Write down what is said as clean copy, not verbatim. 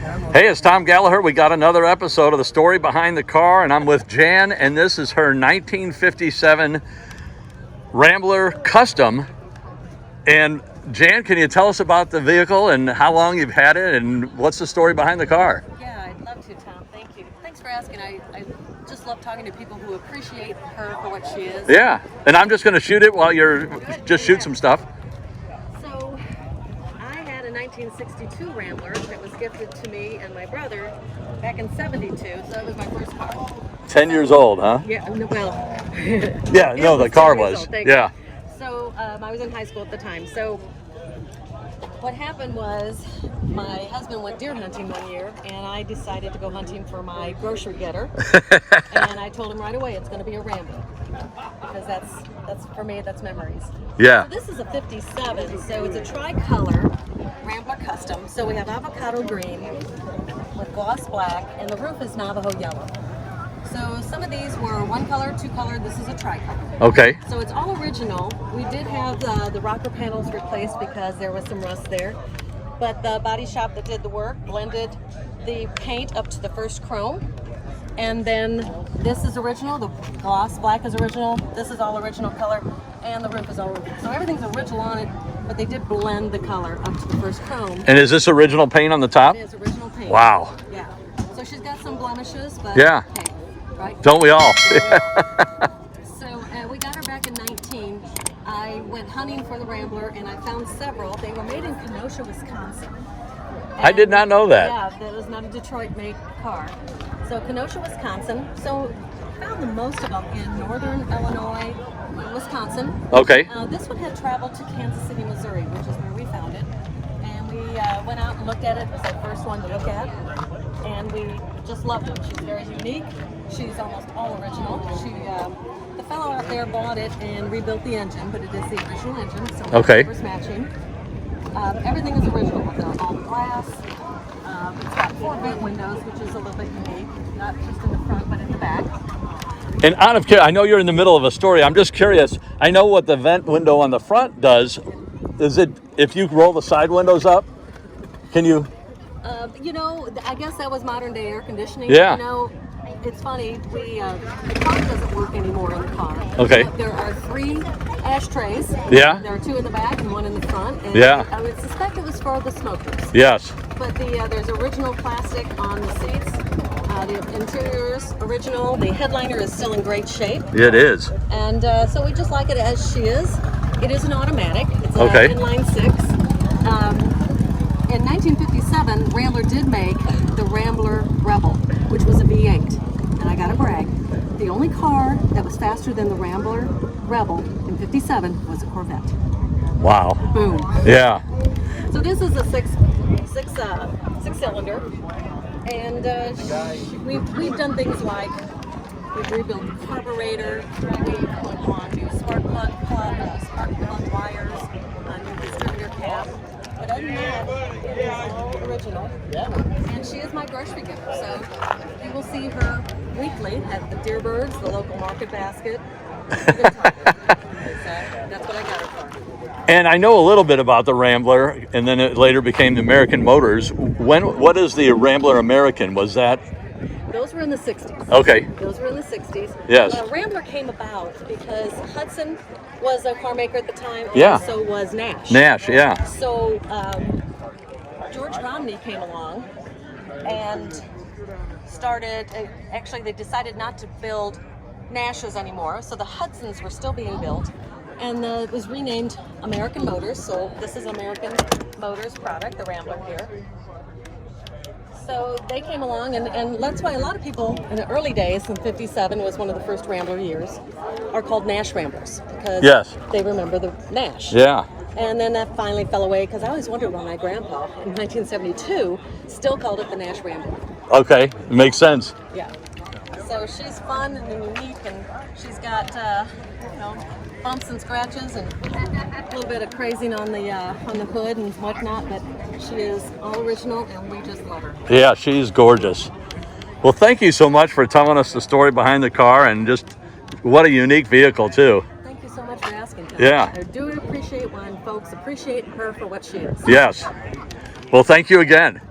Hey, it's Tom Gallagher. We got another episode of The Story Behind the Car, and I'm with Jan, and this is her 1957 Rambler Custom. And Jan, can you tell us about the vehicle and how long you've had it, and what's the story behind the car? Yeah, I'd love to, Tom. Thank you. Thanks for asking. I just love talking to people who appreciate her for what she is. Yeah, and I'm just going to shoot it while you're just shoot some stuff. So, I had a 1962 Rambler that was gifted to me and my brother back in '72, so that was my first car. 10 years old, huh? Yeah, well. Yeah, no, the car was. Yeah. So, I was in high school at the time. So, what happened was my husband went deer hunting one year, and I decided to go hunting for my grocery getter. And I told him right away it's going to be a Rambler, because that's for me, that's memories. Yeah. So this is a '57, so it's a tri-color Rambler Custom. So we have avocado green with gloss black, and the roof is Navajo yellow. So some of these were one color, two color. This is a tri-color. Okay. So it's all original. We did have the rocker panels replaced because there was some rust there. But the body shop that did the work blended the paint up to the first chrome. And then this is original. The gloss black is original. This is all original color. And the roof is all original. So everything's original on it, but they did blend the color up to the first chrome. And is this original paint on the top? It is original paint. Wow. Yeah. So she's got some blemishes, but yeah. Hey, right? Don't we all? So we got her back in 19. I went hunting for the Rambler, and I found several. They were made in Kenosha, Wisconsin. I did not know that. Yeah, that was not a Detroit-made car. So Kenosha, Wisconsin. So I found the most of them in northern Illinois, Wisconsin. Okay. This one had traveled to Kansas City, Missouri, which is where we found it. And we went out and looked at it. It was the first one to look at. And we just loved it. She's very unique. She's almost all original. The fellow out there bought it and rebuilt the engine, but it is the original engine, so okay. it's matching. Everything is original with all the glass. It's got 4 vent windows, which is a little bit unique, not just in the front, but in the back. And out of I know you're in the middle of a story. I'm just curious. I know what the vent window on the front does. Is it if you roll the side windows up? Can you? I guess that was modern day air conditioning. Yeah. It's funny. The car doesn't work anymore in the car. Okay. There are 3 ashtrays. Yeah. There are 2 in the back and 1 in the front. And yeah. I would suspect it was for the smokers. Yes. But there's original plastic on the seats. The interior is original. The headliner is still in great shape. It is. And so we just like it as she is. It is an automatic. It's an okay. inline 6. In 1957, Rambler did make the Rambler Rebel, which was a V8. And I gotta brag, the only car that was faster than the Rambler Rebel in '57 was a Corvette. Wow. Boom. Yeah. So this is a six cylinder, and we've done things like we've rebuilt the carburetor, we've put on new spark plug wires, new distributor cap. But other than that, it is all original. And she is my grocery giver, so you will see her weekly at the Deer Birds, the local market basket. So that's what I got her for. And I know a little bit about the Rambler, and then it later became the American Motors. What is the Rambler American? Was that? Those were in the 60s. Okay. Those were in the 60s. Yes. Rambler came about because Hudson was a car maker at the time, and yeah. so was Nash. Nash, yeah. So George Romney came along and started, actually they decided not to build Nashes anymore, so the Hudsons were still being built, and it was renamed American Motors, so this is American Motors product, the Rambler here. So they came along, and that's why a lot of people in the early days, in '57 was one of the first Rambler years, are called Nash Ramblers, because yes. they remember the Nash. Yeah. And then that finally fell away, because I always wondered why my grandpa, in 1972, still called it the Nash Rambler. Okay, it makes sense. Yeah. So she's fun and unique, and she's got, bumps and scratches and a little bit of crazing on the hood and whatnot, but she is all original, and we just love her. Yeah, she's gorgeous. Well, thank you so much for telling us the story behind the car, and just what a unique vehicle too. Thank you so much for asking, Tom. Yeah. I do appreciate when folks appreciate her for what she is. Yes. Well, thank you again.